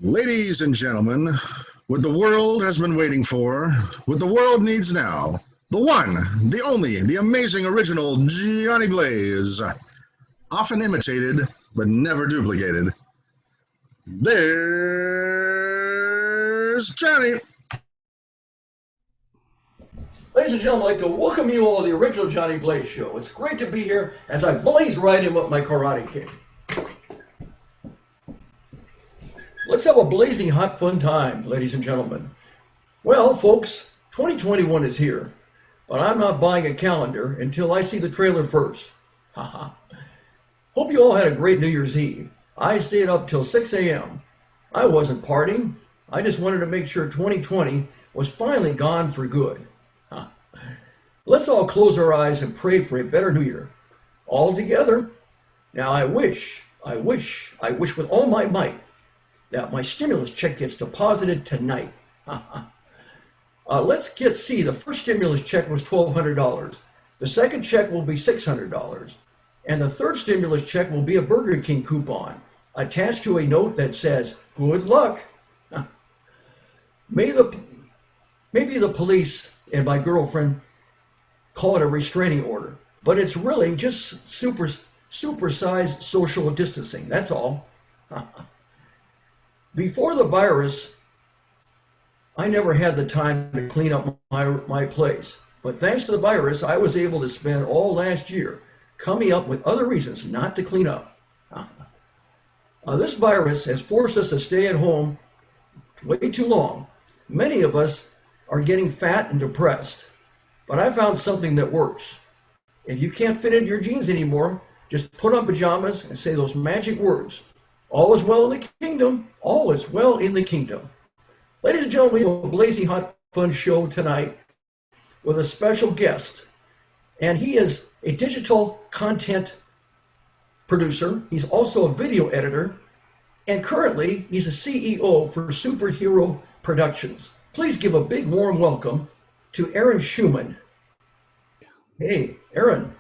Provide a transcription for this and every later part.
Ladies and gentlemen, what the world has been waiting for, what the world needs now, the one, the only, the amazing original Johnny Blaze, often imitated but never duplicated. There's Johnny. Ladies and gentlemen, I'd like to welcome you all to the original Johnny Blaze Show. It's great to be here as I blaze right in with my karate kick. Let's have a blazing hot fun time, ladies and gentlemen. Well, folks, 2021 is here, but I'm not buying a calendar until I see the trailer first. Haha. Hope you all had a great New Year's Eve. I stayed up till 6 a.m. I wasn't partying. I just wanted to make sure 2020 was finally gone for good. Let's all close our eyes and pray for a better New Year. All together. Now I wish with all my might that my stimulus check gets deposited tonight. Let's see. The first stimulus check was $1,200. The second check will be $600. And the third stimulus check will be a Burger King coupon attached to a note that says, "Good luck." Maybe the police and my girlfriend call it a restraining order, but it's really just supersized social distancing. That's all. Before the virus, I never had the time to clean up my place. But thanks to the virus, I was able to spend all last year coming up with other reasons not to clean up. This virus has forced us to stay at home way too long. Many of us are getting fat and depressed. But I found something that works. If you can't fit into your jeans anymore, just put on pajamas and say those magic words. All is well in the kingdom. All is well in the kingdom. Ladies and gentlemen, we have a blazing hot fun show tonight with a special guest. And he is a digital content producer. He's also a video editor. And currently, he's a CEO for Superhero Productions. Please give a big warm welcome to Aaron Schumann. Hey, Aaron.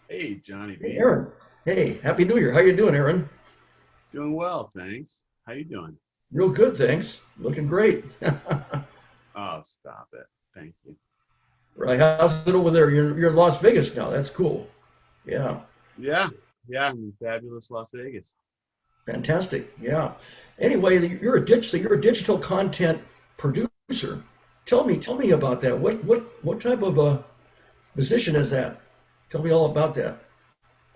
Hey, Johnny. Hey, Aaron. Hey, Happy New Year. How you doing, Aaron? Doing well, thanks. How you doing? Real good, thanks. Looking great. Oh, stop it. Thank you. Right, how's it over there? You're in Las Vegas now. That's cool. Yeah. Yeah, I'm in fabulous Las Vegas. Fantastic. Yeah. Anyway, you're a digital content producer. Tell me about that. What type of a position is that? Tell me all about that.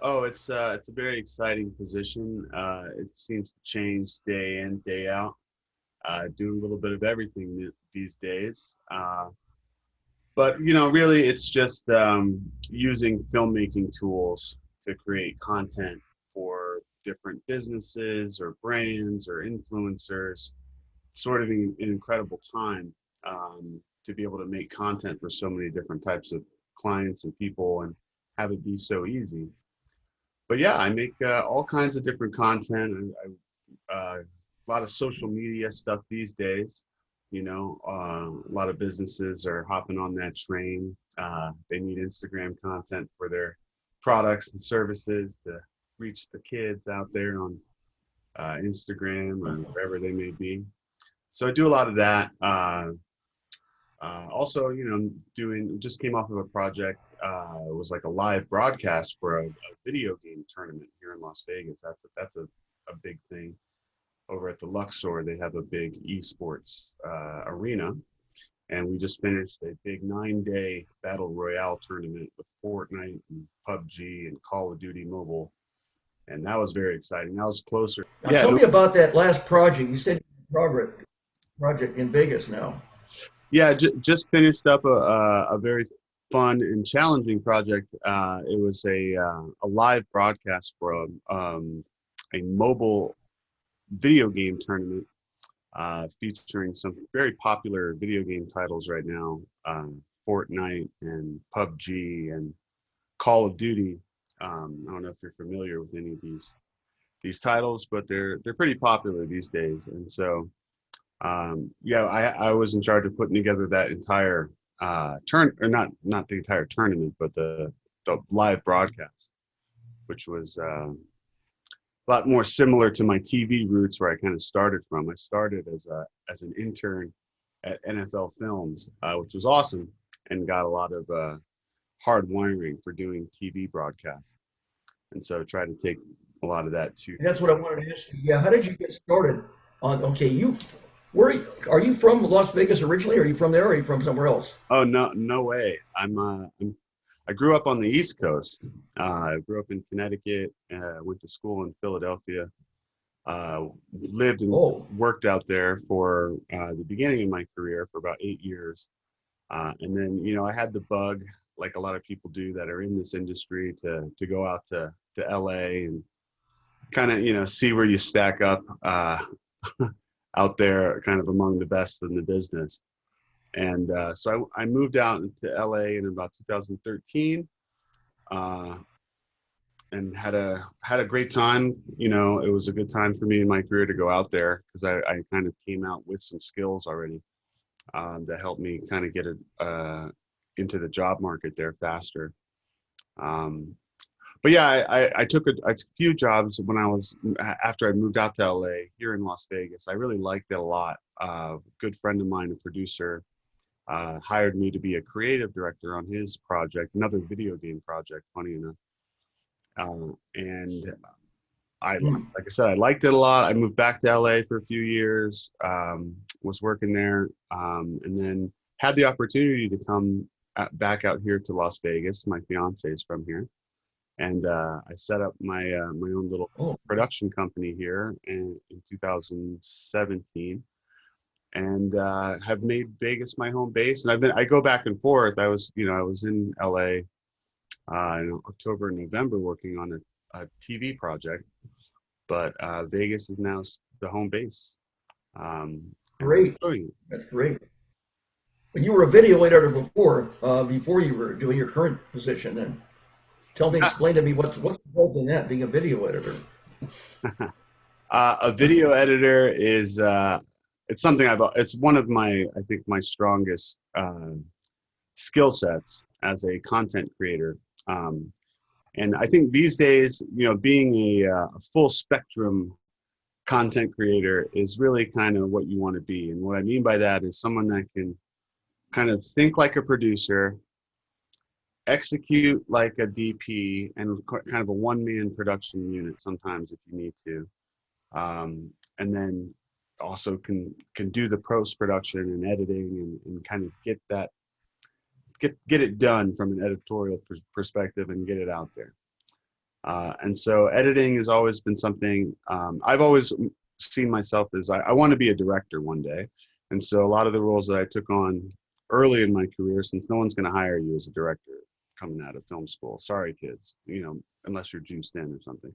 Oh, it's a very exciting position. It seems to change day in, day out. Do a little bit of everything these days. But really, it's just using filmmaking tools to create content for different businesses or brands or influencers. Sort of an incredible time to be able to make content for so many different types of clients and people and have it be so easy. But yeah, I make all kinds of different content. A lot of social media stuff these days. A lot of businesses are hopping on that train. They need Instagram content for their products and services to reach the kids out there on Instagram or wherever they may be. So I do a lot of that. Also, just came off of a project. It was like a live broadcast for a video game tournament here in Las Vegas. That's a big thing. Over at the Luxor, they have a big esports arena. And we just finished a big 9-day battle royale tournament with Fortnite and PUBG and Call of Duty Mobile. And that was very exciting. That was closer. Now, tell me about that last project. You said project in Vegas now. Yeah, just finished up a very fun and challenging project. It was a live broadcast for a mobile video game tournament featuring some very popular video game titles right now, Fortnite and PUBG and Call of Duty. I don't know if you're familiar with any of these titles, but they're pretty popular these days. And so, I was in charge of putting together that entire not the entire tournament, but the live broadcast, which was a lot more similar to my TV roots where I kind of started from. I started as an intern at NFL Films, which was awesome, and got a lot of hard wiring for doing TV broadcasts. And so I tried to take a lot of that too. And that's what I wanted to ask you. Yeah, how did you get started on, okay, where, are you from Las Vegas originally? Are you from there or are you from somewhere else? Oh, no, no way. I grew up on the East Coast. I grew up in Connecticut, went to school in Philadelphia, lived and Oh, worked out there for the beginning of my career for about 8 years. And then, I had the bug, like a lot of people do that are in this industry, to go out to LA and kind of, see where you stack up out there, kind of among the best in the business. And so I moved out to LA in about 2013, and had a great time. It was a good time for me in my career to go out there because I kind of came out with some skills already that helped me kind of get into the job market there faster. But yeah, I took a few jobs after I moved out to LA here in Las Vegas. I really liked it a lot. A good friend of mine, a producer, hired me to be a creative director on his project, another video game project, funny enough. And like I said, I liked it a lot. I moved back to LA for a few years, was working there, and then had the opportunity to come back out here to Las Vegas. My fiance is from here. And I set up my own little production company here in 2017, and have made Vegas my home base. And I go back and forth. I was in LA in October and November working on a TV project, but Vegas is now the home base. great. That's great. But you were a video editor before you were doing your current position. And explain to me what's involved in that, being a video editor. A video editor is it's something it's one of I think my strongest skill sets as a content creator. And I think these days, being a full spectrum content creator is really kind of what you want to be. And what I mean by that is someone that can kind of think like a producer, execute like a DP, and kind of a one-man production unit sometimes if you need to, and then also can do the post-production and editing and kind of get it done from an editorial perspective and get it out there. And so editing has always been something I've always seen myself as I want to be a director one day. And so a lot of the roles that I took on early in my career, since no one's going to hire you as a director coming out of film school. Sorry, kids, unless you're juiced in or something.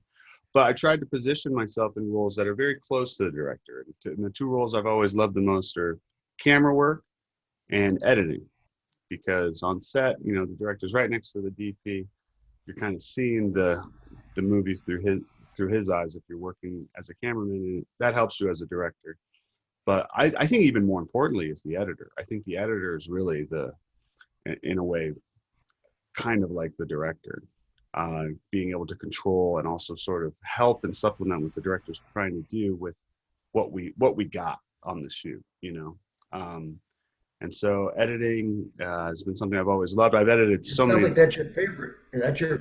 But I tried to position myself in roles that are very close to the director. And the two roles I've always loved the most are camera work and editing, because on set, the director's right next to the DP. You're kind of seeing the movies through his eyes if you're working as a cameraman, and that helps you as a director. But I think even more importantly is the editor. I think the editor is really in a way, kind of like the director, being able to control and also sort of help and supplement what the director's trying to do with what we got on the shoot, and so editing has been something I've always loved. I've edited so many. Sounds like that's your favorite. That's your.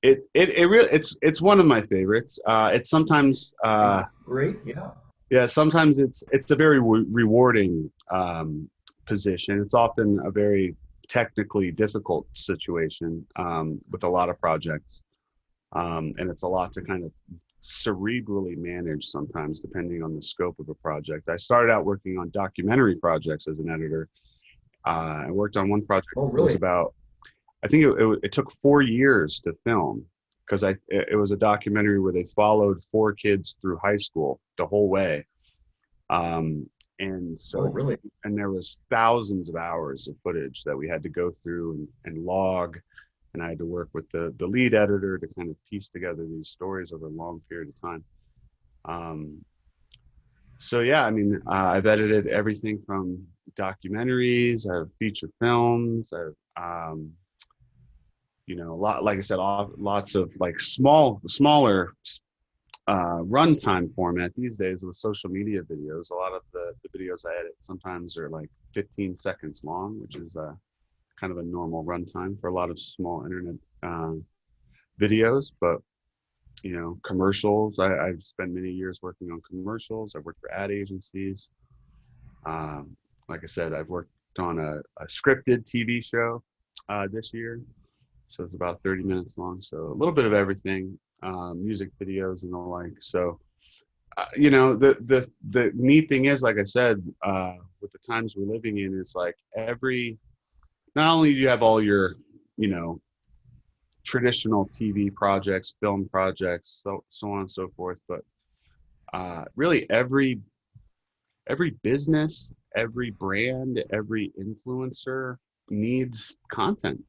It really it's one of my favorites. It's sometimes great, yeah. Yeah, sometimes it's a very rewarding position. It's often a very technically difficult situation with a lot of projects, and it's a lot to kind of cerebrally manage sometimes, depending on the scope of a project. I started out working on documentary projects as an editor. I worked on one project that was about, I think it took 4 years to film, because it was a documentary where they followed 4 kids through high school the whole way. And so, and there was thousands of hours of footage that we had to go through and log, and I had to work with the lead editor to kind of piece together these stories over a long period of time. So yeah, I mean, I've edited everything from documentaries, I've feature films, I've a lot, like I said, lots of like smaller runtime format these days with social media videos. A lot of the videos I edit sometimes are like 15 seconds long, which is kind of a normal runtime for a lot of small internet videos. But you know, commercials. I've spent many years working on commercials. I've worked for ad agencies. Like I said, I've worked on a scripted TV show this year. So it's about 30 minutes long. So a little bit of everything, music videos and the like. So, you know, the neat thing is, like I said, with the times we're living in, is like not only do you have all your, you know, traditional TV projects, film projects, so on and so forth, but really every business, every brand, every influencer needs content,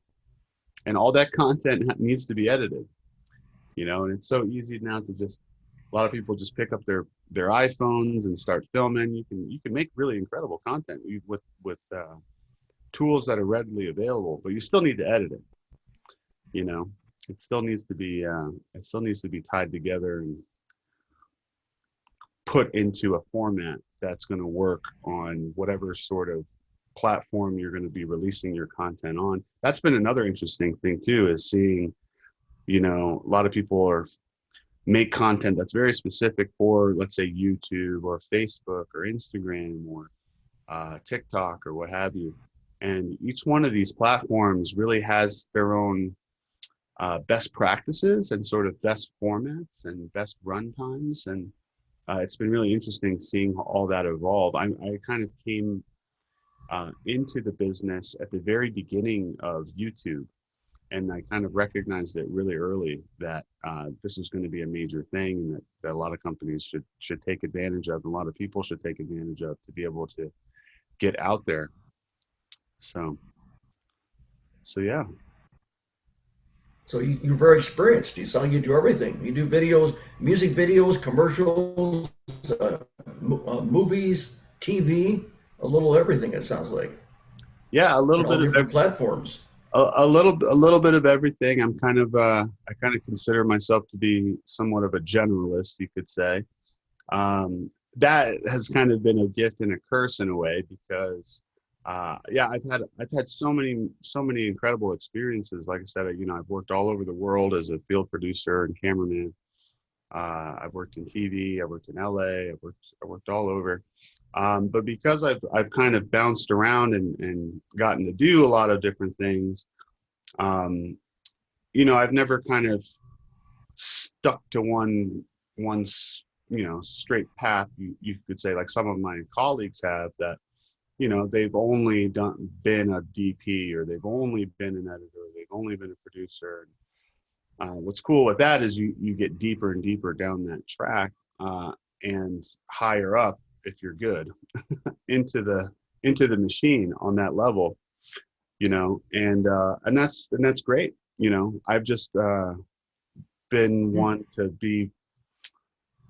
and all that content needs to be edited, you know. And it's so easy now to just, a lot of people just pick up their iPhones and start filming. You can make really incredible content with tools that are readily available, but you still need to edit it, you know. It still needs to be tied together and put into a format that's going to work on whatever sort of platform you're going to be releasing your content on. That's been another interesting thing too, is seeing, you know, a lot of people make content that's very specific for, let's say, YouTube or Facebook or Instagram or TikTok or what have you. And each one of these platforms really has their own best practices and sort of best formats and best run times. And it's been really interesting seeing all that evolve. I kind of came into the business at the very beginning of YouTube, and I kind of recognized it really early that this is going to be a major thing, and that a lot of companies should take advantage of, and a lot of people should take advantage of, to be able to get out there. So yeah. So you're very experienced. You sound like you do everything. You do videos, music videos, commercials, movies, TV, a little everything. It sounds like. Yeah, a little And all bit of different platforms. a little bit of everything. I'm kind of I kind of consider myself to be somewhat of a generalist, you could say. That has kind of been a gift and a curse in a way, because yeah, I've had so many incredible experiences. Like I said, you know, I've worked all over the world as a field producer and cameraman. I've worked in TV, I've worked in LA, I worked all over. But because I've kind of bounced around and gotten to do a lot of different things, you know, I've never kind of stuck to one you know, straight path. You could say, like some of my colleagues have, that, you know, they've only been a DP, or they've only been an editor, or they've only been a producer. What's cool with that is you get deeper and deeper down that track, and higher up, if you're good, into the machine on that level, you know, and that's great. You know, I've just been one to be,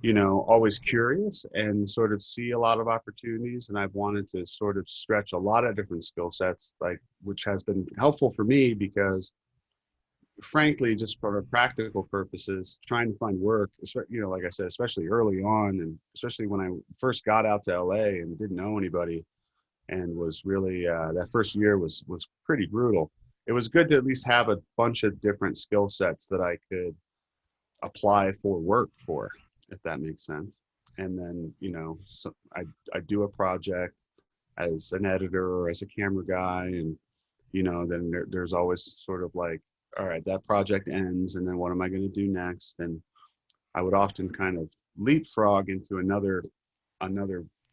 you know, always curious and sort of see a lot of opportunities, and I've wanted to sort of stretch a lot of different skill sets, like, which has been helpful for me, because frankly, just for practical purposes, trying to find work, you know, like I said, especially early on, and especially when I first got out to LA and didn't know anybody, and was really that first year was pretty brutal. It was good to at least have a bunch of different skill sets that I could apply for work for, if that makes sense. And then, you know, so I do a project as an editor or as a camera guy, and, you know, then there's always sort of like, all right, that project ends, and then what am I going to do next? And I would often kind of leapfrog into another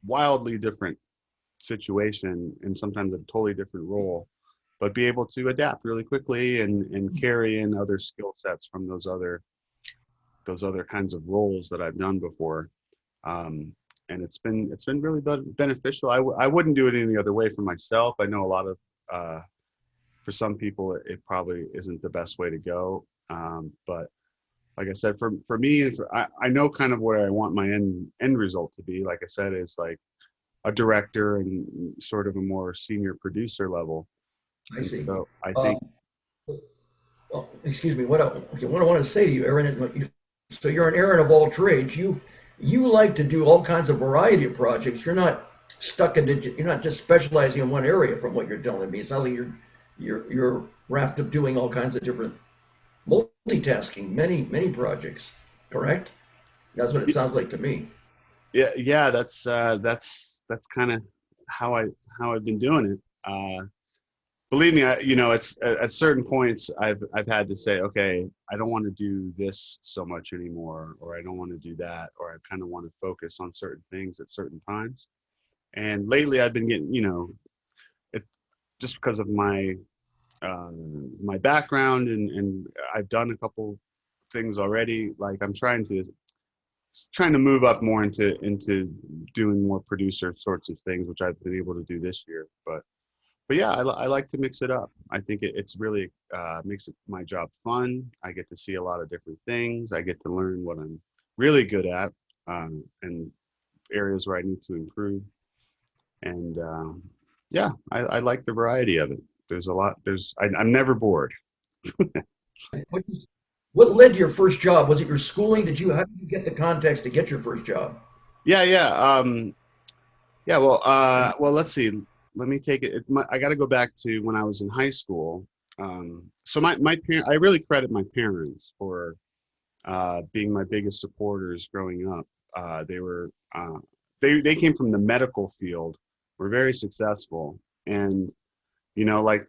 wildly different situation, and sometimes a totally different role, but be able to adapt really quickly and carry in other skill sets from those other kinds of roles that I've done before. And it's been really beneficial. I wouldn't do it any other way for myself. I know a lot of for some people it probably isn't the best way to go, but like I said, for me, I know kind of where I want my end result to be. Like I said, is like a director and sort of a more senior producer level. I see. So I think, Well, excuse me. What I want to say to you, Aaron, is So you're an Aaron of all trades. You like to do all kinds of variety of projects. You're not stuck in you're not just specializing in one area from what you're telling me. It sounds like you're wrapped up doing all kinds of different multitasking, many projects. Correct? That's what it sounds like to me. Yeah, that's kind of how I've been doing it. Believe me, it's at certain points I've had to say, okay, I don't want to do this so much anymore, or I don't want to do that, or I kind of want to focus on certain things at certain times. And lately, I've been getting, it, just because of my background, and I've done a couple things already. Like I'm trying to move up more into doing more producer sorts of things, which I've been able to do this year. But yeah, I like to mix it up. I think it's really makes my job fun. I get to see a lot of different things. I get to learn what I'm really good at, and areas where I need to improve. And yeah, I like the variety of it. There's a lot. I'm never bored. What, what led to your first job? Was it your schooling? How did you get the context to get your first job? Yeah. Yeah. Well, let's see. Let me take it. I got to go back to when I was in high school. So my parents, I really credit my parents for being my biggest supporters growing up. They were they came from the medical field, were very successful, and like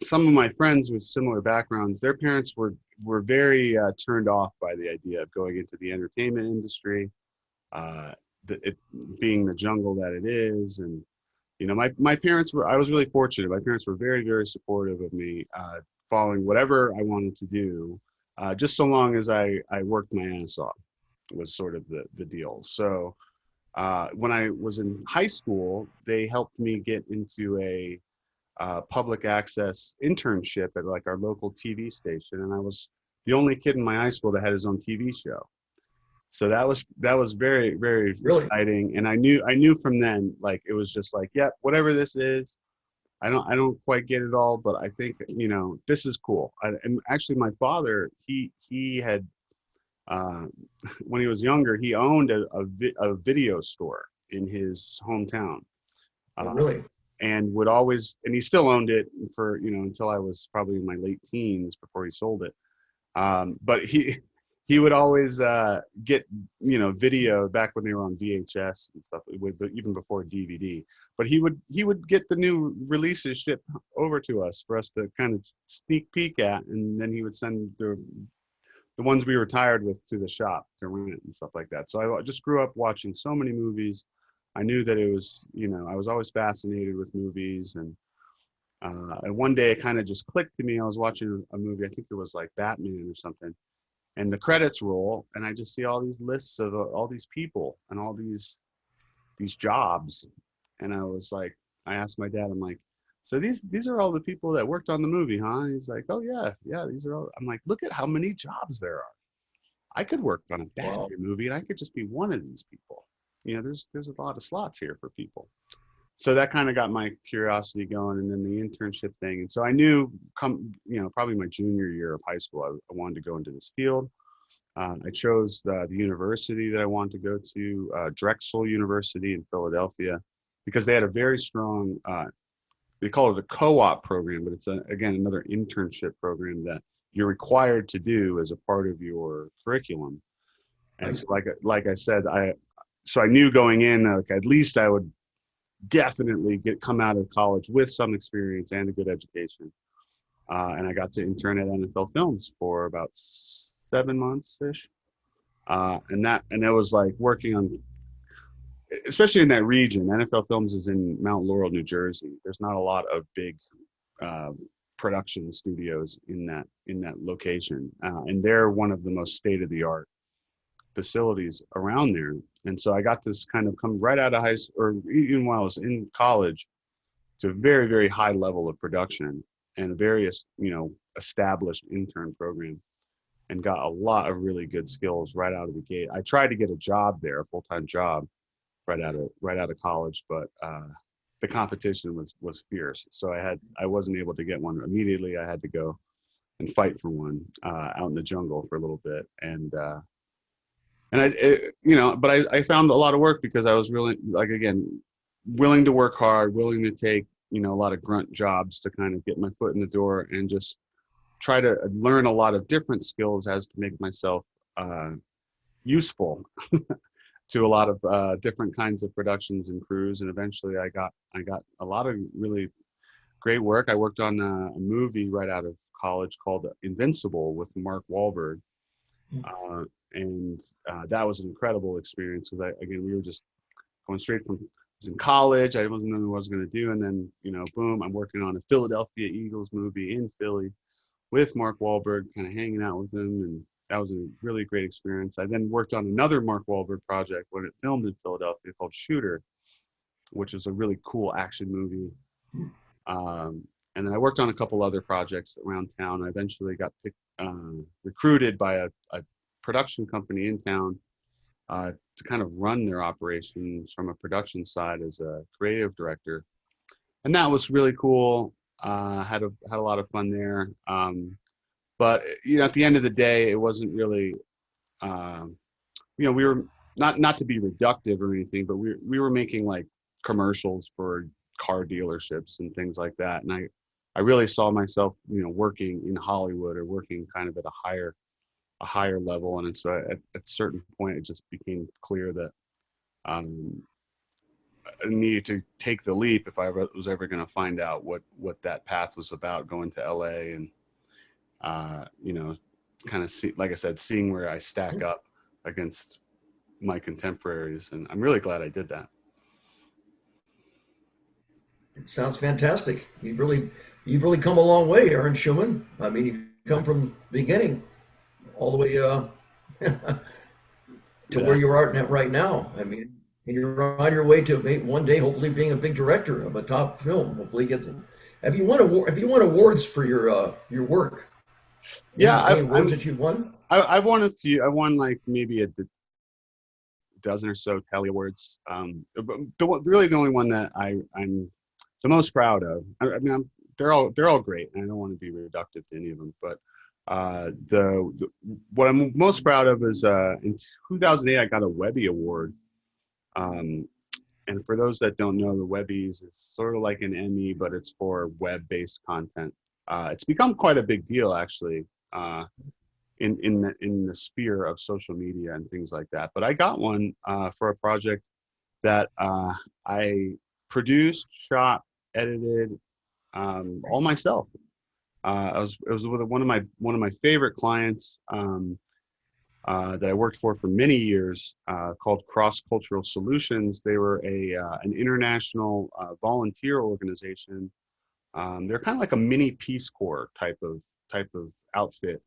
some of my friends with similar backgrounds, their parents were very turned off by the idea of going into the entertainment industry, uh, it being the jungle that it is. And my parents were, I was really fortunate. My parents were very, very supportive of me following whatever I wanted to do, just so long as I worked my ass off, was sort of the deal. So when I was in high school, they helped me get into a public access internship at like our local TV station, and I was the only kid in my high school that had his own TV show. So that was very, very Really? exciting, and I knew from then, like, it was just like, yeah, whatever this is, I don't quite get it all, but I think this is cool. And actually, my father, he had when he was younger, he owned a video store in his hometown. Oh, Uh, really? and would always, and he still owned it for until I was probably in my late teens before he sold it. But he would always get video back when they were on VHS and stuff, even before DVD. But he would get the new releases shipped over to us for us to kind of sneak peek at, and then he would send the ones we were tired with to the shop to rent and stuff like that. So I just grew up watching so many movies. I knew that it was, I was always fascinated with movies. And one day it kind of just clicked to me. I was watching a movie, I think it was like Batman or something, and the credits roll, and I just see all these lists of all these people and all these jobs. And I asked my dad, I'm like, so these are all the people that worked on the movie, huh? And he's like, oh yeah, these are all. I'm like, look at how many jobs there are. I could work on a Wow. Batman movie, and I could just be one of these people. There's a lot of slots here for people. So that kind of got my curiosity going, and then the internship thing. And so I knew, probably my junior year of high school, I wanted to go into this field. I chose the university that I wanted to go to, Drexel University in Philadelphia, because they had a very strong, they call it a co-op program, but it's again another internship program that you're required to do as a part of your curriculum. And so, like I said, so I knew going in, like, at least I would definitely come out of college with some experience and a good education. And I got to intern at NFL Films for about 7 months ish. And it was like working on, especially in that region. NFL Films is in Mount Laurel, New Jersey. There's not a lot of big production studios in that location, and they're one of the most state-of-the-art facilities around there. And so I got this kind of come right out of high school, or even while I was in college, to a very, very high level of production and a very established intern program, and got a lot of really good skills right out of the gate. I tried to get a job there, a full-time job, right out of college, but the competition was fierce. So I wasn't able to get one immediately. I had to go and fight for one out in the jungle for a little bit, and and I found a lot of work because I was really, like, again, willing to work hard, willing to take, a lot of grunt jobs to kind of get my foot in the door and just try to learn a lot of different skills as to make myself useful to a lot of different kinds of productions and crews. And eventually I got a lot of really great work. I worked on a movie right out of college called Invincible with Mark Wahlberg. And that was an incredible experience because we were just going straight from, I was in college, I wasn't knowing what I was going to do. And then, boom, I'm working on a Philadelphia Eagles movie in Philly with Mark Wahlberg, kind of hanging out with him. And that was a really great experience. I then worked on another Mark Wahlberg project when it filmed in Philadelphia called Shooter, which was a really cool action movie. And then I worked on a couple other projects around town. I eventually got recruited by a production company in town to kind of run their operations from a production side as a creative director. And that was really cool. Had a lot of fun there. But at the end of the day, it wasn't really, we were not to be reductive or anything, but we were making like commercials for car dealerships and things like that. And I really saw myself, working in Hollywood or working kind of at a higher level. And so at a certain point, it just became clear that I needed to take the leap if I was ever going to find out what that path was about, going to LA and, kind of see, like I said, seeing where I stack up against my contemporaries. And I'm really glad I did that. It sounds fantastic. You've really come a long way, Aaron Schumann. I mean, you've come from the beginning all the way to where you are at right now. I mean, and you're on your way to one day, hopefully, being a big director of a top film. Hopefully, get them. Have you won awards for your work? Yeah, any awards that you've won? I've won a few. I won like maybe a dozen or so Telly Awards. Really the only one that I'm the most proud of. I mean, they're all great, and I don't want to be reductive to any of them. But what I'm most proud of is in 2008 I got a Webby Award. And for those that don't know, the Webbies, it's sort of like an Emmy, but it's for web-based content. It's become quite a big deal, actually, in the sphere of social media and things like that. But I got one for a project that I produced, shot, edited all myself. It was with one of my favorite clients that I worked for many years, called CrossCultural Solutions. They were an international volunteer organization. They're kind of like a mini Peace Corps type of outfit,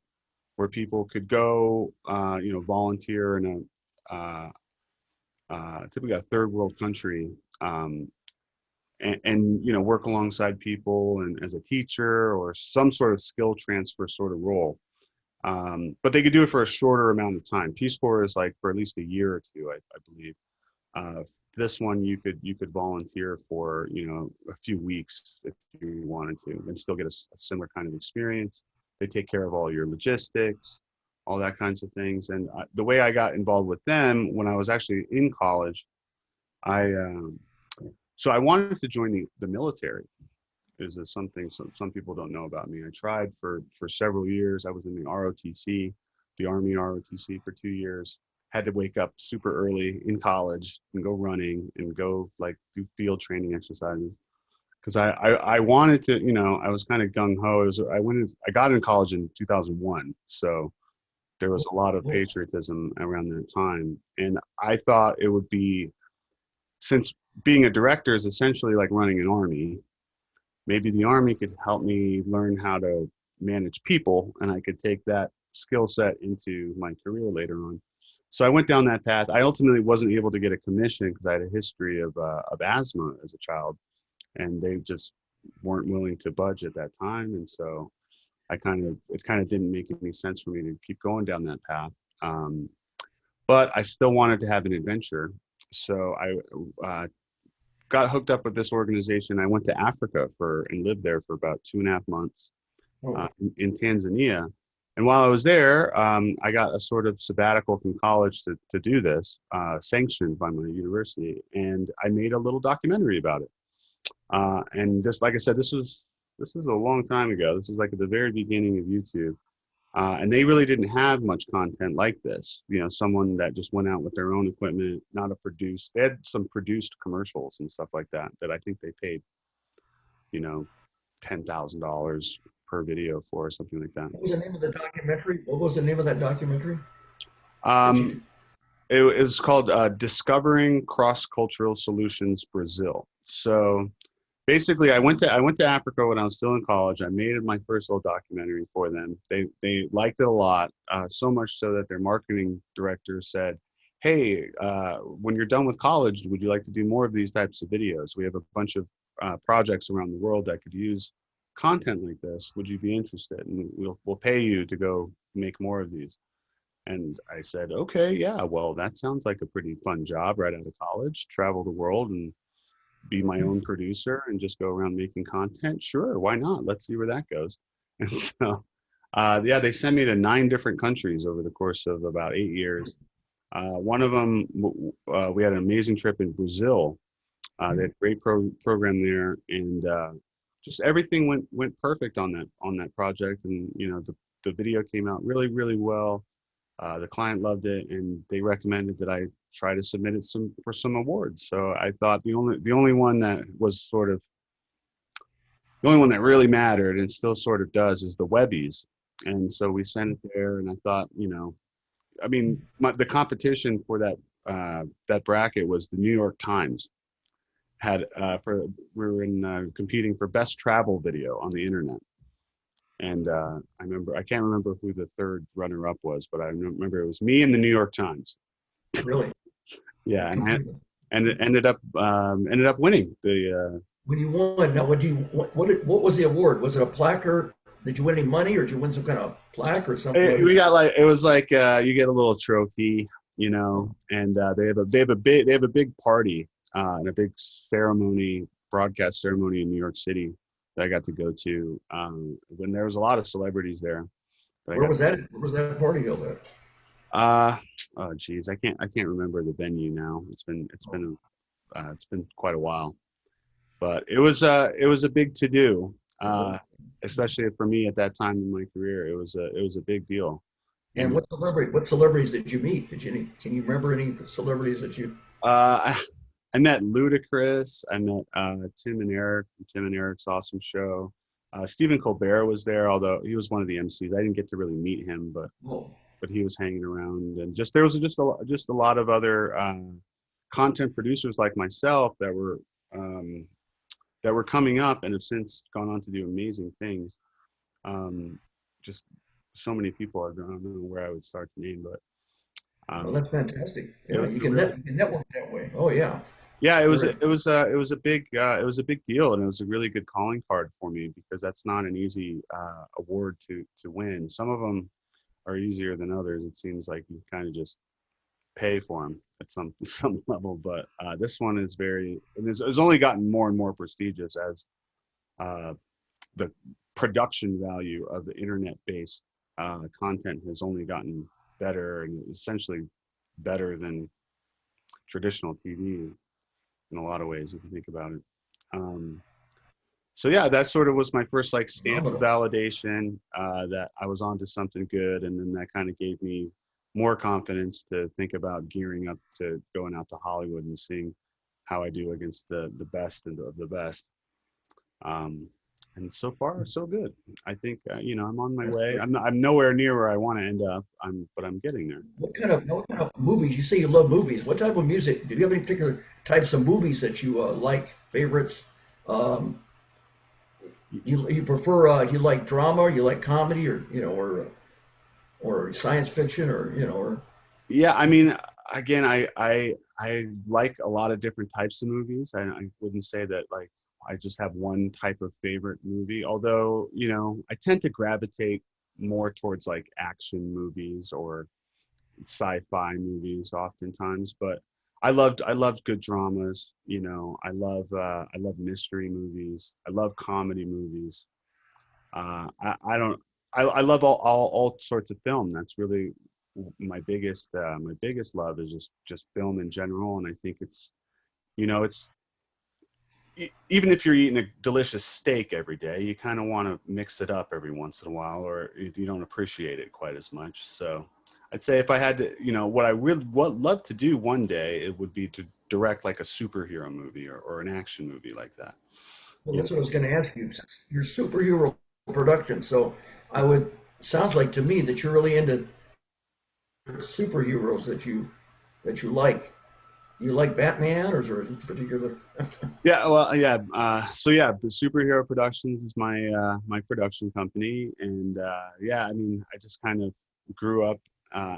where people could go, volunteer in typically a third world country, and work alongside people and as a teacher or some sort of skill transfer sort of role. But they could do it for a shorter amount of time. Peace Corps is like for at least a year or two, I believe. This one you could volunteer for a few weeks if you wanted to, and still get a similar kind of experience. They take care of all your logistics, all that kinds of things. And the way I got involved with them when I was actually in college, so I wanted to join the military. Is something some people don't know about me. I tried for several years. I was in the ROTC, the Army ROTC, for 2 years. Had to wake up super early in college and go running and go like do field training exercises. Because I wanted to, I was kind of gung ho. I got in college in 2001, so there was a lot of patriotism around that time, and I thought it would be, since being a director is essentially like running an army, maybe the Army could help me learn how to manage people, and I could take that skill set into my career later on. So I went down that path. I ultimately wasn't able to get a commission because I had a history of asthma as a child, and they just weren't willing to budge at that time. And so it kind of didn't make any sense for me to keep going down that path. But I still wanted to have an adventure. So I got hooked up with this organization. I went to Africa and lived there for about 2.5 months in Tanzania. And while I was there, I got a sort of sabbatical from college to do this, sanctioned by my university, and I made a little documentary about it. And this, like I said, this was a long time ago. This was like at the very beginning of YouTube. And they really didn't have much content like this. You know, someone that just went out with their own equipment, not a produced. They had some produced commercials and stuff like that I think they paid, you know, $10,000 per video for, or something like that. What was the name of the documentary? What was the name of that documentary? That Um, you, it was called Discovering CrossCultural Solutions Brazil. So basically, I went to Africa when I was still in college. I made my first little documentary for them. They liked it a lot, so much so that their marketing director said, "Hey, when you're done with college, would you like to do more of these types of videos? We have a bunch of projects around the world that could use content like this. Would you be interested? And we'll pay you to go make more of these." And I said, "Okay, yeah. Well, that sounds like a pretty fun job right out of college. Travel the world and be my own producer and just go around making content. Sure, why not? Let's see where that goes." And so, yeah, they sent me to 9 different countries over the course of about 8 years. One of them, we had an amazing trip in Brazil. They had a great program there, and just everything went perfect on that project. And you know, the video came out really, really well. The client loved it, and they recommended that I try to submit it for some awards. So I thought the only one that was sort of the only one that really mattered, and still sort of does, is the Webbies. And so we sent it there, and I thought, you know, I mean, the competition for that bracket was the New York Times had we were competing for best travel video on the internet. And I can't remember who the third runner-up was, but I remember it was me and the New York Times. really? Yeah, and it ended up winning the. When you won, now what was the award? Was it a plaque, or did you win any money, or did you win some kind of plaque or something? We got it was like you get a little trophy, you know, and they have a big party and a big broadcast ceremony in New York City that I got to go to when there was a lot of celebrities there. Where was that? Where was that party held at? Oh geez, I can't remember the venue now. It's been quite a while, but it was a big to do, especially for me at that time in my career. It was a big deal. And And what celebrities did you meet? Can you remember any celebrities that you? I met Ludacris. I met Tim and Eric from Tim and Eric's awesome show. Stephen Colbert was there, although he was one of the MCs. I didn't get to really meet him, but Oh, he was hanging around. And there was just a lot of other content producers like myself that were coming up and have since gone on to do amazing things. Just so many people. I don't know where I would start to name, but well, that's fantastic. it Yeah, was you a can really, you can network that way. Oh yeah, yeah, very. it was a big deal, and it was a really good calling card for me because that's not an easy award to win. Some of them are easier than others. It seems like you kind of just pay for them at some level, but this one is it's only gotten more and more prestigious as the production value of the internet-based content has only gotten better, and essentially better than traditional TV in a lot of ways, if you think about it. So yeah, that sort of was my first like stamp of Phenomenal. validation that I was onto something good, and then that kind of gave me more confidence to think about gearing up to going out to Hollywood and seeing how I do against the best of the best. And so far, so good. I think you know, I'm on my That's way. great. I'm nowhere near where I want to end up. But I'm getting there. What kind of movies? You say you love movies. What type of music? Do you have any particular types of movies that you like? Favorites? Um, you prefer? Do you like drama? You like comedy, or or science fiction, or or Yeah, I mean, again, I like a lot of different types of movies. I wouldn't say that like I just have one type of favorite movie, although, you know, I tend to gravitate more towards like action movies or sci-fi movies oftentimes, but I loved good dramas, you know. I love mystery movies. I love comedy movies. I don't I love all sorts of film. That's really my biggest love is just film in general. And I think it's, you know, it's even if you're eating a delicious steak every day, you kind of want to mix it up every once in a while, or you don't appreciate it quite as much. So I'd say if I had to, you know, what I would love to do one day, it would be to direct like a superhero movie or an action movie like that. Well, You that's what I know? was going to ask you. Your superhero production. So I would, sounds like to me that you're really into superheroes that you like. You like Batman, or is there a particular? Yeah, well, yeah. So yeah, the Superhero Productions is my production company, and yeah, I mean, I just kind of grew up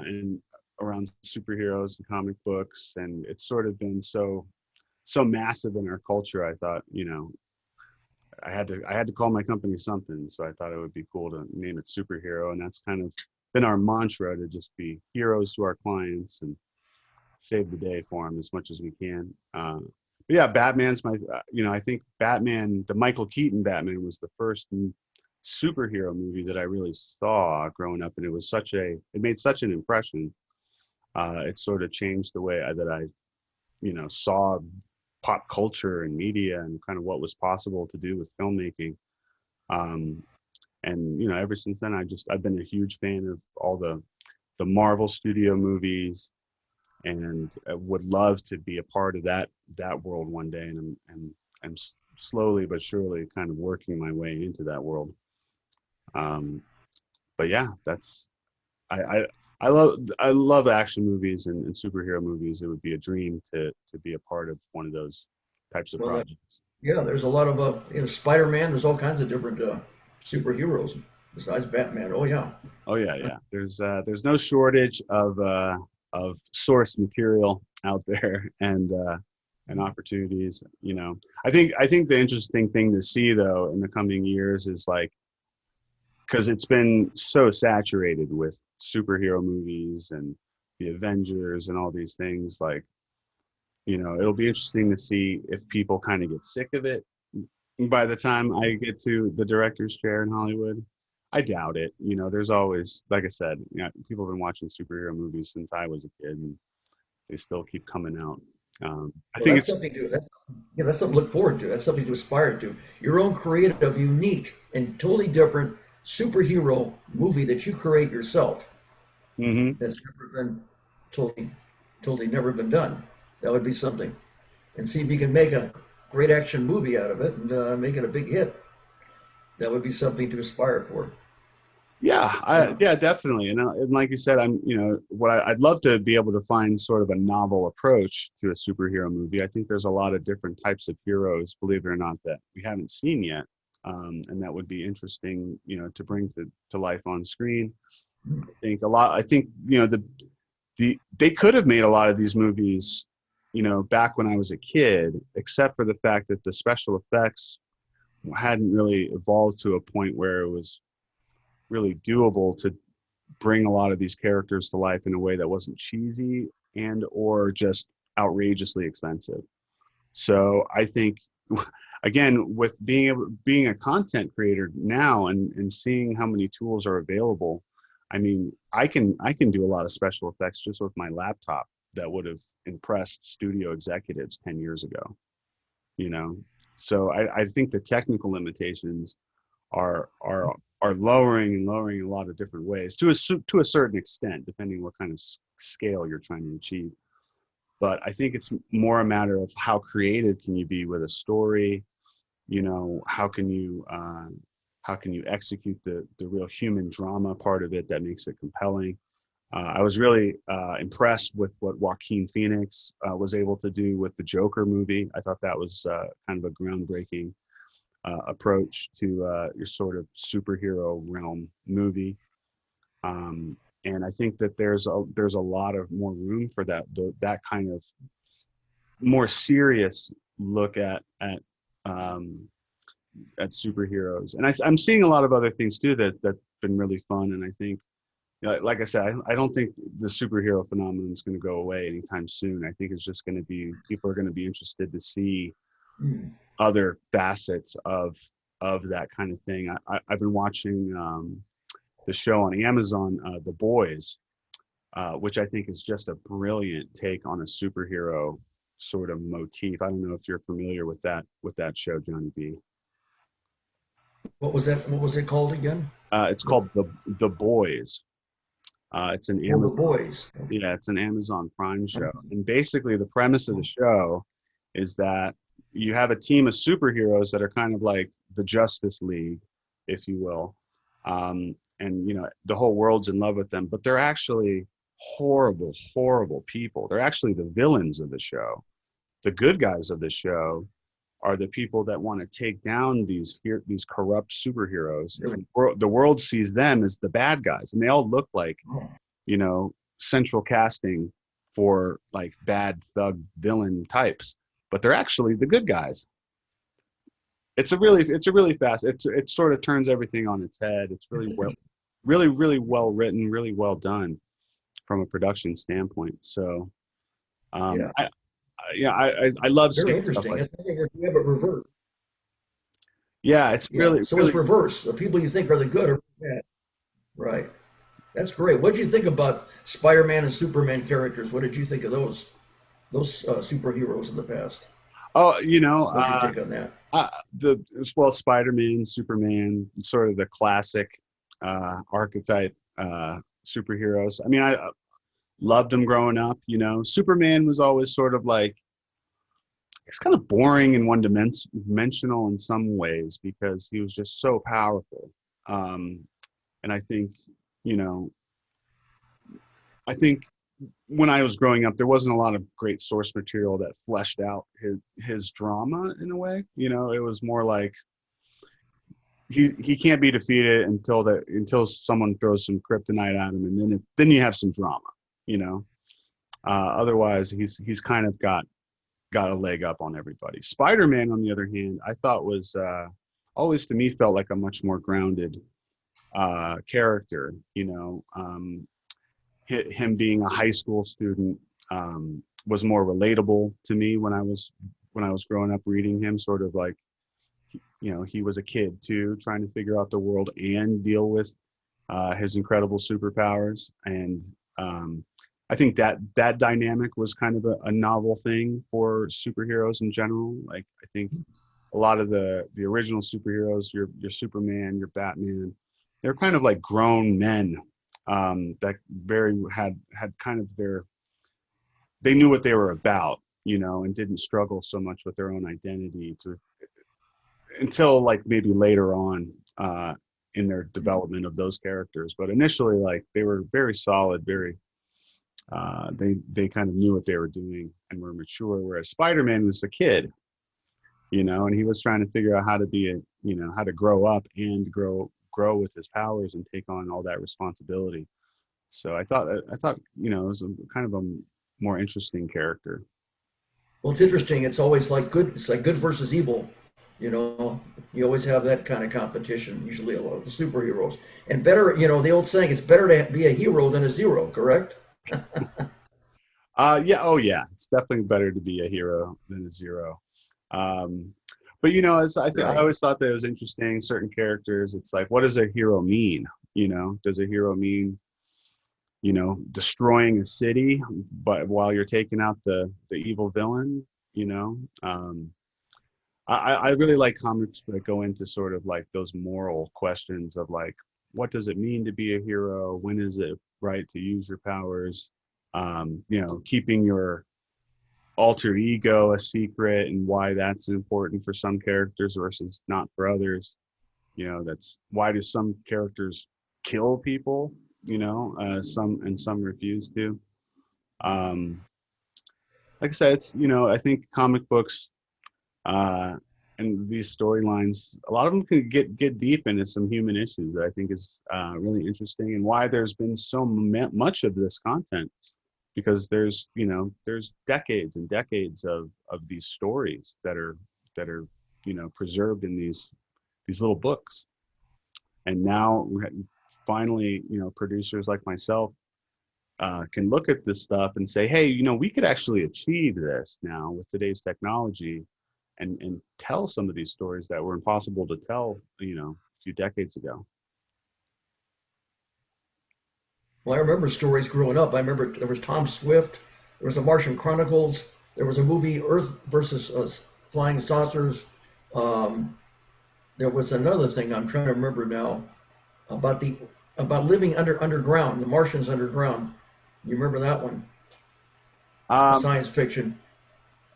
in around superheroes and comic books, and it's sort of been so massive in our culture. I thought, you know, I had to call my company something, so I thought it would be cool to name it Superhero, and that's kind of been our mantra, to just be heroes to our clients and save the day for them as much as we can. But yeah, Batman's my, you know, I think Batman, the Michael Keaton Batman, was the first superhero movie that I really saw growing up, and it made such an impression. It sort of changed the way that I, you know, saw pop culture and media and kind of what was possible to do with filmmaking. Um, and you know, ever since then, I've been a huge fan of all the Marvel studio movies, and would love to be a part of that world one day. And I'm slowly but surely kind of working my way into that world. Um, but yeah, that's I, I I love action movies and superhero movies. It would be a dream to be a part of one of those types of Well, projects. yeah, there's a lot of Spider-Man. There's all kinds of different superheroes besides Batman. Oh yeah. Oh yeah, yeah. There's no shortage of source material out there, and opportunities. You know, I think the interesting thing to see though in the coming years is like, because it's been so saturated with superhero movies and the Avengers and all these things. Like, you know, it'll be interesting to see if people kind of get sick of it by the time I get to the director's chair in Hollywood. I doubt it. You know, there's always, like I said, you know, people have been watching superhero movies since I was a kid, and they still keep coming out. I Well, think that's it's, something to that's yeah, that's something to look forward to. That's something to aspire to. Your own creative, unique, and totally different superhero movie that you create yourself. mhm. That's never been totally, totally never been done. That would be something. And see if you can make a great action movie out of it and make it a big hit. That would be something to aspire for. Yeah, Yeah. yeah, definitely. And like you said, you know, I'd love to be able to find sort of a novel approach to a superhero movie. I think there's a lot of different types of heroes, believe it or not, that we haven't seen yet. And that would be interesting, you know, to bring to life on screen. I think, you know, they could have made a lot of these movies, you know, back when I was a kid, except for the fact that the special effects hadn't really evolved to a point where it was really doable to bring a lot of these characters to life in a way that wasn't cheesy and or just outrageously expensive. So I think, again, with being a content creator now, and seeing how many tools are available, I mean, I can do a lot of special effects just with my laptop that would have impressed studio executives 10 years ago, you know. So I think the technical limitations are lowering and lowering in a lot of different ways, to a certain extent, depending what kind of scale you're trying to achieve. But I think it's more a matter of how creative can you be with a story. You know, how can you execute the real human drama part of it that makes it compelling. I was really impressed with what Joaquin Phoenix was able to do with the Joker movie. I thought that was kind of a groundbreaking approach to your sort of superhero realm movie. And I think that there's a lot of more room for that kind of more serious look um, at superheroes. And I'm seeing a lot of other things too that's been really fun. And I think, you know, like I said, I don't think the superhero phenomenon is going to go away anytime soon. I think it's just going to be, people are going to be interested to see Mm. other facets of that kind of thing. I've been watching the show on Amazon, The Boys, which I think is just a brilliant take on a superhero sort of motif. I don't know if you're familiar with that show, Johnny B. What was that? What was it called again? It's called The Boys. It's an Oh, the Amazon, boys. yeah, it's an Amazon Prime show. And basically the premise of the show is that you have a team of superheroes that are kind of like the Justice League, if you will. And you know, the whole world's in love with them, but they're actually horrible, horrible people. They're actually the villains of the show. The good guys of the show are the people that want to take down these corrupt superheroes. And the world sees them as the bad guys, and they all look like, you know, central casting for like bad thug villain types, but they're actually the good guys. It's a really fast. It sort of turns everything on its head. It's really really well written, really well done from a production standpoint. So, Yeah. I love Very seeing stuff interesting. like That's that. something where you have it reversed. Yeah, it's Yeah. really So really it's reversed. The people you think are the good are bad. Right. That's great. What did you think about Spider-Man and Superman characters? What did you think of those superheroes in the past? oh, you know, What's your take on that? the well, Spider-Man, Superman, sort of the classic archetype superheroes. I mean, I loved them growing up. You know, Superman was always sort of like, it's kind of boring and one-dimensional in some ways because he was just so powerful. And I think, you know, I think when I was growing up, there wasn't a lot of great source material that fleshed out his drama in a way. You know, it was more like he can't be defeated until someone throws some kryptonite at him, and then you have some drama. You know, otherwise he's kind of got a leg up on everybody. Spider-Man, on the other hand, I thought was always to me felt like a much more grounded character. You know, him being a high school student was more relatable to me when I was growing up reading him. Sort of like, you know, he was a kid too, trying to figure out the world and deal with his incredible superpowers. And I think that dynamic was kind of a novel thing for superheroes in general. Like, I think a lot of the original superheroes, your Superman, your Batman, they're kind of like grown men that had kind of they knew what they were about, you know, and didn't struggle so much with their own identity until like maybe later on in their development of those characters. But initially, like, they were very solid, very they kind of knew what they were doing and were mature. Whereas Spider-Man was a kid, you know, and he was trying to figure out how to grow up and grow with his powers and take on all that responsibility. So I thought, you know, it was kind of a more interesting character. Well, it's interesting. It's always like good. It's like good versus evil. You know, you always have that kind of competition. Usually, a lot of the superheroes, and better. You know, the old saying: "It's better to be a hero than a zero." Correct? Yeah. Oh, yeah. It's definitely better to be a hero than a zero. Um, but you know, I Right. always thought that it was interesting. Certain characters, it's like, what does a hero mean? You know, does a hero mean, you know, destroying a city, but while you're taking out the evil villain? You know, I really like comics that go into sort of like those moral questions of like, what does it mean to be a hero? When is it right to use your powers? You know, keeping your alter ego a secret and why that's important for some characters versus not for others. You know, that's why do some characters kill people, you know, some refuse to. Um, like I said, it's, you know, I think comic books uh, and these storylines, a lot of them can get deep into some human issues that I think is really interesting, and why there's been so much of this content, because there's decades and decades of these stories that are you know, preserved in these little books. And now finally, you know, producers like myself can look at this stuff and say, hey, you know, we could actually achieve this now with today's technology, and tell some of these stories that were impossible to tell, you know, a few decades ago. Well, I remember stories growing up. I remember there was Tom Swift, there was the Martian Chronicles, there was a movie Earth versus Flying Saucers. Um, there was another thing I'm trying to remember now about the about living underground, the Martians underground. You remember that one? Um, Science fiction.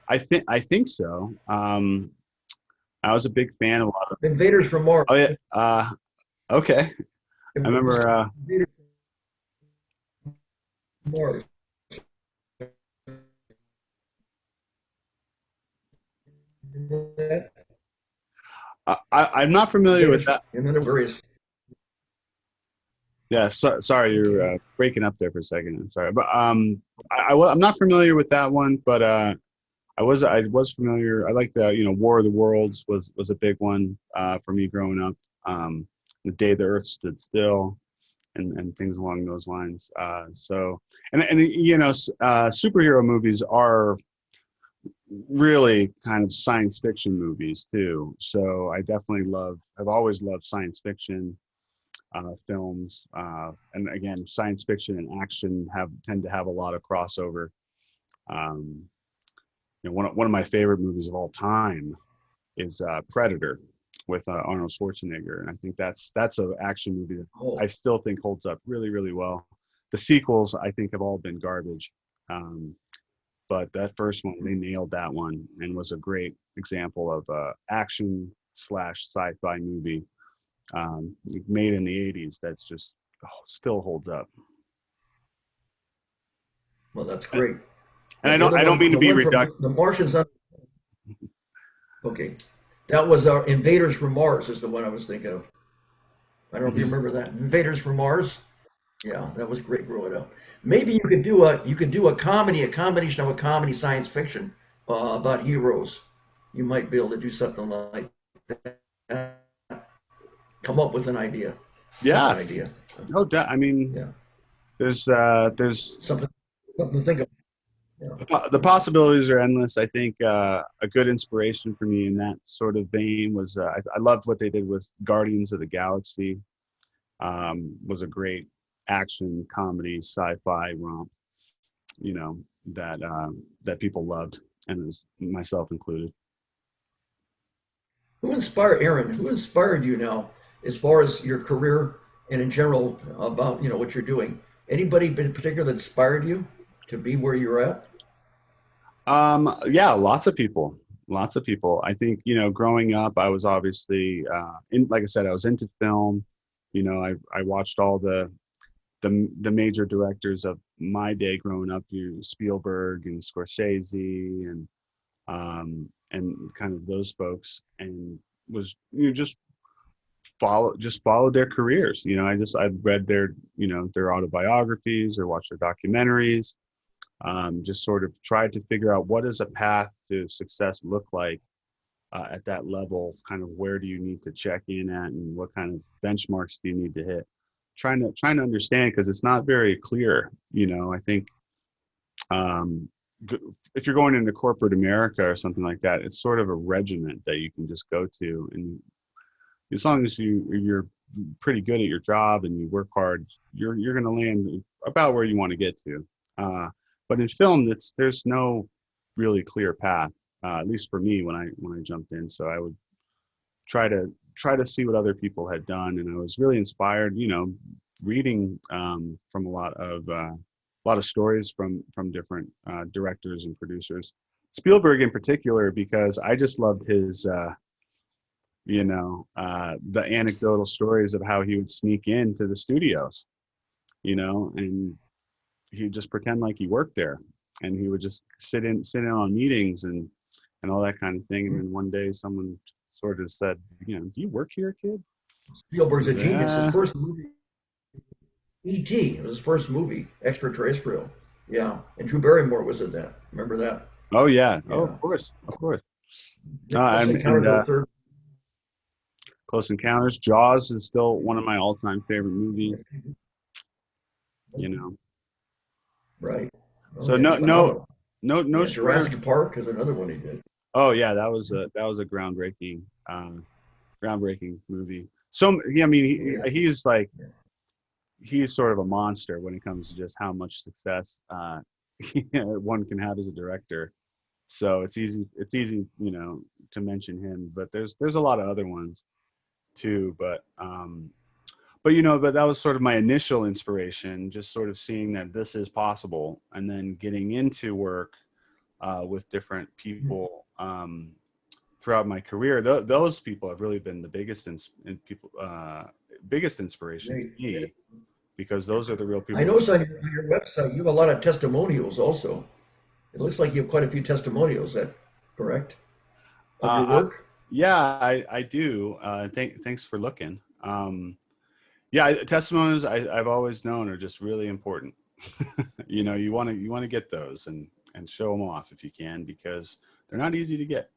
I think so. I was a big fan of a lot of. Invaders from Mars. Oh yeah. Okay. I remember. Invaders from Mars. I'm not familiar with Invaders, that. and then there were various. Yeah. Sorry, Okay. you're breaking up there for a second. I'm sorry, but I'm not familiar with that one. But I was familiar. I like the War of the Worlds was a big one for me growing up. The Day the Earth Stood Still, and things along those lines. So and superhero movies are really kind of science fiction movies too. So I definitely I've always loved science fiction films, and again, science fiction and action tend to have a lot of crossover. Um, one of my favorite movies of all time is Predator with Arnold Schwarzenegger, and I think that's an action movie that Oh, I still think holds up really, really well. The sequels I think have all been garbage, but that first one they nailed that one and was a great example of action slash sci-fi movie made in the '80s that's just still holds up. well, that's great. And I The don't other I don't one, mean to the be one from reductive. the Martians. Okay, that was our Invaders from Mars. Is the one I was thinking of. I don't know if you remember that. Invaders from Mars. Yeah, that was great growing up. Maybe you could do a combination of a comedy science fiction about heroes. You might be able to do something like that. Come up with an idea, just Yeah, an idea. I mean, Yeah, there's something something to think of. Yeah, the possibilities are endless. I think a good inspiration for me in that sort of vein was I loved what they did with Guardians of the Galaxy. Was a great action comedy sci-fi romp, you know, that people loved, and it was myself included. who inspired Aaron? Who inspired you now, as far as your career and in general about what you're doing? Anybody in particular that inspired you to be where you're at? Yeah, lots of people. Lots of people. I think, growing up, I was obviously, like I said, I was into film. I watched all the major directors of my day growing up, Spielberg and Scorsese and kind of those folks, and was just followed their careers. I read their autobiographies or watched their documentaries. Just sort of tried to figure out what does a path to success look like at that level. Kind of where do you need to check in at, and what kind of benchmarks do you need to hit? Trying to understand, because it's not very clear. I think um, if you're going into corporate America or something like that, it's sort of a regiment that you can just go to, and as long as you're pretty good at your job and you work hard, you're going to land about where you want to get to. But in film, there's no really clear path, at least for me when I jumped in. So I would try to see what other people had done, and I was really inspired, reading from a lot of stories from different directors and producers. Spielberg in particular, because I just loved his the anecdotal stories of how he would sneak into the studios, and he'd just pretend like he worked there, and he would just sit in on meetings and all that kind of thing. And then one day someone sort of said, do you work here, kid? Spielberg's a genius. His Yeah. first movie, E.T., was his first movie, extraterrestrial. Yeah, and Drew Barrymore was in that. Remember that? Oh yeah. Oh, Yeah. of course, of course. Close And Encounters of the Third. Close Encounters. Jaws is still one of my all-time favorite movies. You know. Right. Oh So yeah, he's no, no, phenomenal. no Yeah, square. Jurassic Park is another one he did. Oh yeah, that was a groundbreaking movie. So yeah, I mean, Oh yeah. he's like, Yeah. he's sort of a monster when it comes to just how much success one can have as a director. So it's easy, to mention him, but there's a lot of other ones too. But that was sort of my initial inspiration, just sort of seeing that this is possible, and then getting into work with different people throughout my career. Those people have really been the biggest biggest inspiration to me, because those are the real people. I noticed on your website you have a lot of testimonials also. It looks like you have quite a few testimonials. Is that correct? Of your work? Yeah, I do. Thanks for looking. Yeah, testimonials I've always known are just really important. You want to get those and show them off if you can, because they're not easy to get.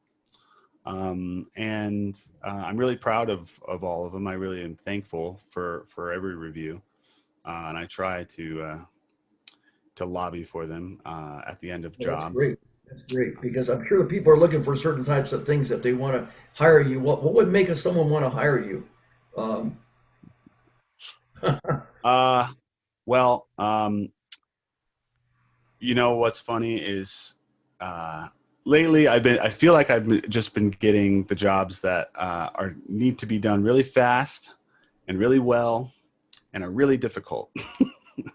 And I'm really proud of all of them. I really am thankful for every review, and I try to lobby for them at the end of Well, jobs. that's great, because I'm sure the people are looking for certain types of things if they want to hire you. What would make someone want to hire you? Well, what's funny is lately I feel like just been getting the jobs that need to be done really fast and really well and are really difficult.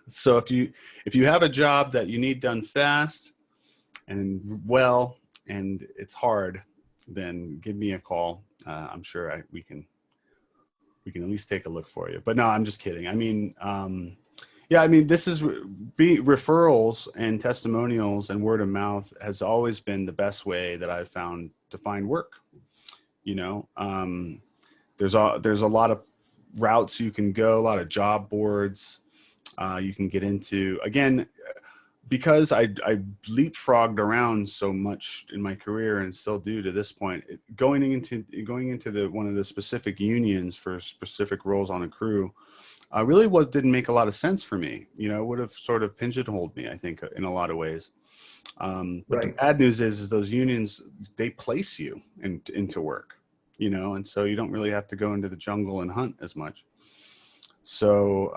So if you have a job that you need done fast and well and it's hard, then give me a call. I'm sure we can at least take a look for you. But no, I'm just kidding. I mean, this is referrals and testimonials and word of mouth has always been the best way that I've found to find work. There's a lot of routes you can go, a lot of job boards you can get into. Again, because I leapfrogged around so much in my career and still do to this point, going into one of the specific unions for specific roles on a crew really didn't make a lot of sense for me. It would have sort of pigeonholed me, I think, in a lot of ways. But the bad news is those unions, they place you into work, and so you don't really have to go into the jungle and hunt as much. So,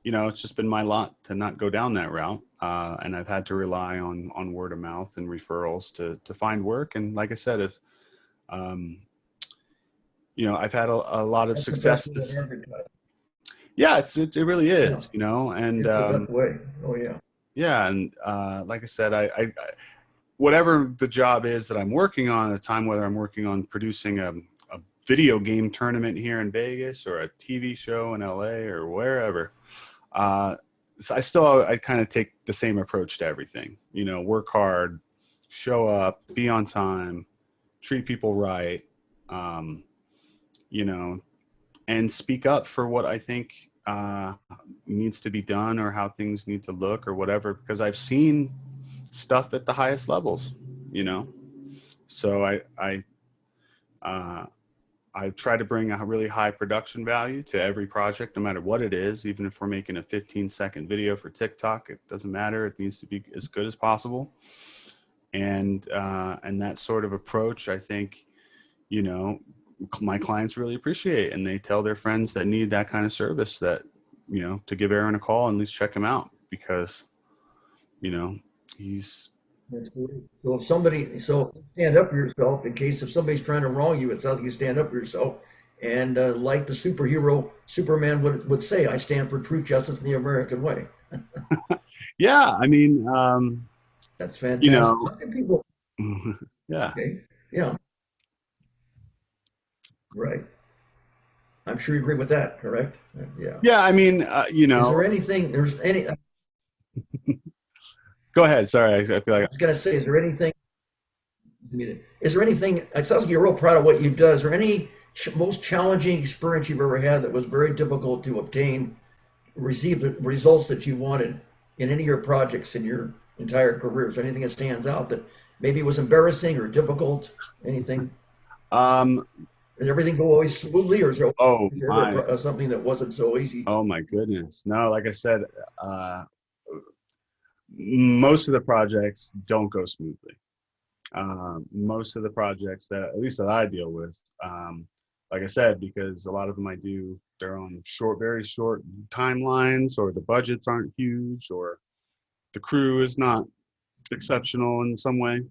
it's just been my lot to not go down that route. And I've had to rely on word of mouth and referrals to find work. And like I said, I've had a lot of success. Yeah, it really is, and it's the best way. Oh yeah. Yeah. And like I said, I whatever the job is that I'm working on at the time, whether I'm working on producing a video game tournament here in Vegas or a TV show in LA or wherever, so I kind of take the same approach to everything, work hard, show up, be on time, treat people right, and speak up for what I think needs to be done or how things need to look or whatever, because I've seen stuff at the highest levels, so I try to bring a really high production value to every project, no matter what it is. Even if we're making a 15-second video for TikTok, it doesn't matter. It needs to be as good as possible. And that sort of approach, I think, my clients really appreciate, and they tell their friends that need that kind of service that, to give Aaron a call and at least check him out, because, he's. That's great. So stand up for yourself in case if somebody's trying to wrong you. It sounds like you stand up for yourself, and like the superhero Superman would say, "I stand for truth, justice, and the American way." Yeah, I mean, that's fantastic. How can people? Yeah. Okay. Yeah. Right. I'm sure you agree with that, correct? Yeah. Yeah, I mean, Is there anything? There's any. Go ahead. Sorry, I feel like I was gonna say, is there anything? It sounds like you're real proud of what you've done. Is there any most challenging experience you've ever had that was very difficult to obtain, receive the results that you wanted in any of your projects in your entire career? Is there anything that stands out that maybe was embarrassing or difficult? Anything? Does everything go always smoothly, or is there something that wasn't so easy? Oh my goodness. No, like I said, most of the projects don't go smoothly. Most of the projects that, at least that I deal with, like I said, because a lot of them I do they're on very short timelines, or the budgets aren't huge, or the crew is not exceptional in some way.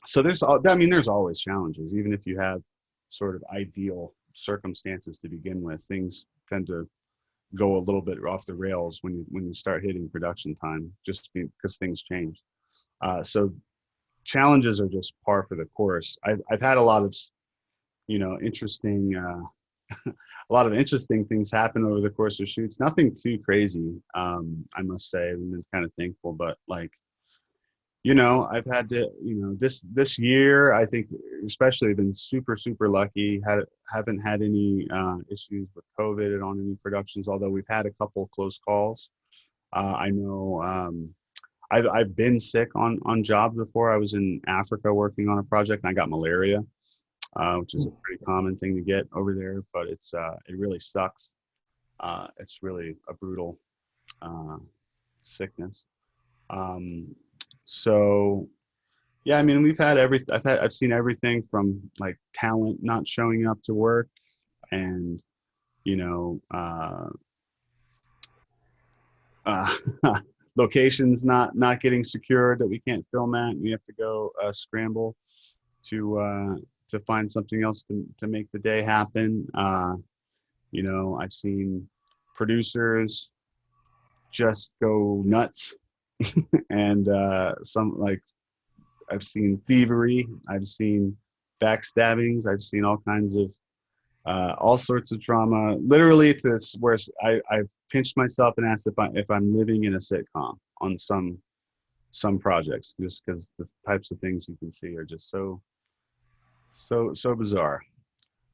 So there's always challenges, even if you have sort of ideal circumstances to begin with. Things tend to go a little bit off the rails when you start hitting production time, just because things change. So challenges are just par for the course. I've had a lot of, interesting, a lot of interesting things happen over the course of shoots. Nothing too crazy, I must say. I've been kind of thankful, but like, I've had to, this year, I think especially been super, super lucky. Haven't had any issues with COVID on any productions, although we've had a couple of close calls. I know I've been sick on jobs before. I was in Africa working on a project and I got malaria, which is a pretty common thing to get over there, but it really sucks. It's really a brutal sickness. So yeah, I mean, we've had I've seen everything from like talent not showing up to work, and locations not getting secured that we can't film at. We have to go scramble to find something else to make the day happen. I've seen producers just go nuts. And I've seen thievery, I've seen backstabbings, I've seen all kinds of all sorts of trauma, literally to where I've pinched myself and asked if I'm living in a sitcom on some projects, just because the types of things you can see are just so bizarre.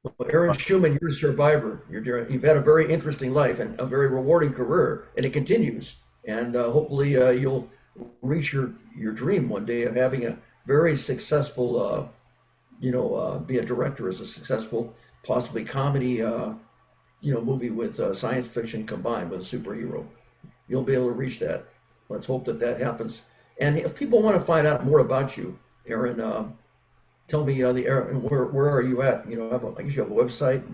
Well, Aaron Schumann, you're a survivor. You've had a very interesting life and a very rewarding career, and it continues. And hopefully you'll reach your dream one day of having a very successful, be a director as a successful, possibly comedy, movie with science fiction combined with a superhero. You'll be able to reach that. Let's hope that happens. And if people want to find out more about you, Aaron, tell me where are you at? I guess you have a website.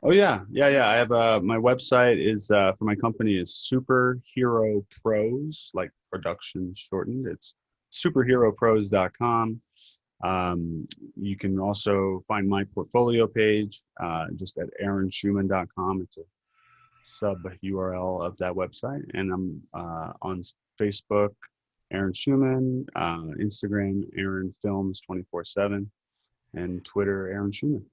Oh yeah. I have my website is for my company is Superhero Pros, like production shortened. It's superheropros.com. You can also find my portfolio page just at aaronschumann.com. It's a sub URL of that website, and I'm on Facebook, Aaron Schumann, Instagram, Aaron Films 24/7, and Twitter, Aaron Schumann.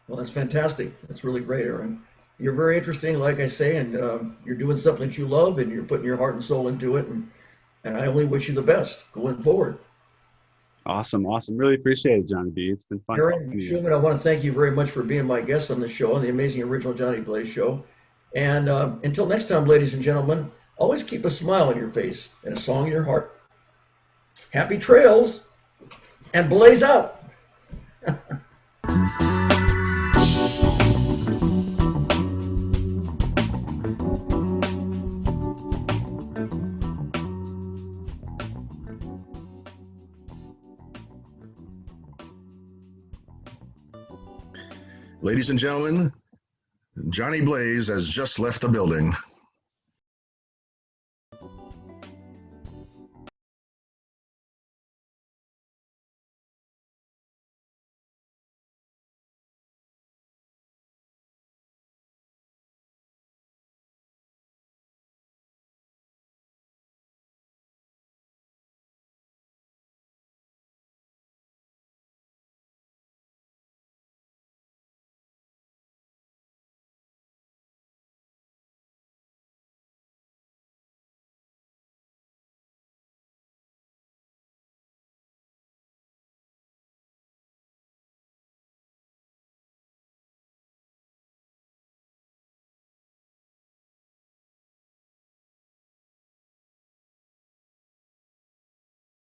Well, that's fantastic. That's really great, Aaron. You're very interesting, like I say, and you're doing something that you love, and you're putting your heart and soul into it. And I only wish you the best going forward. Awesome. Really appreciate it, Johnny B. It's been fun. Aaron Schumann, I want to thank you very much for being my guest on the show, on the Amazing Original Johnny Blaze Show. And until next time, ladies and gentlemen, always keep a smile on your face and a song in your heart. Happy trails, and blaze out. Ladies and gentlemen, Johnny Blaze has just left the building.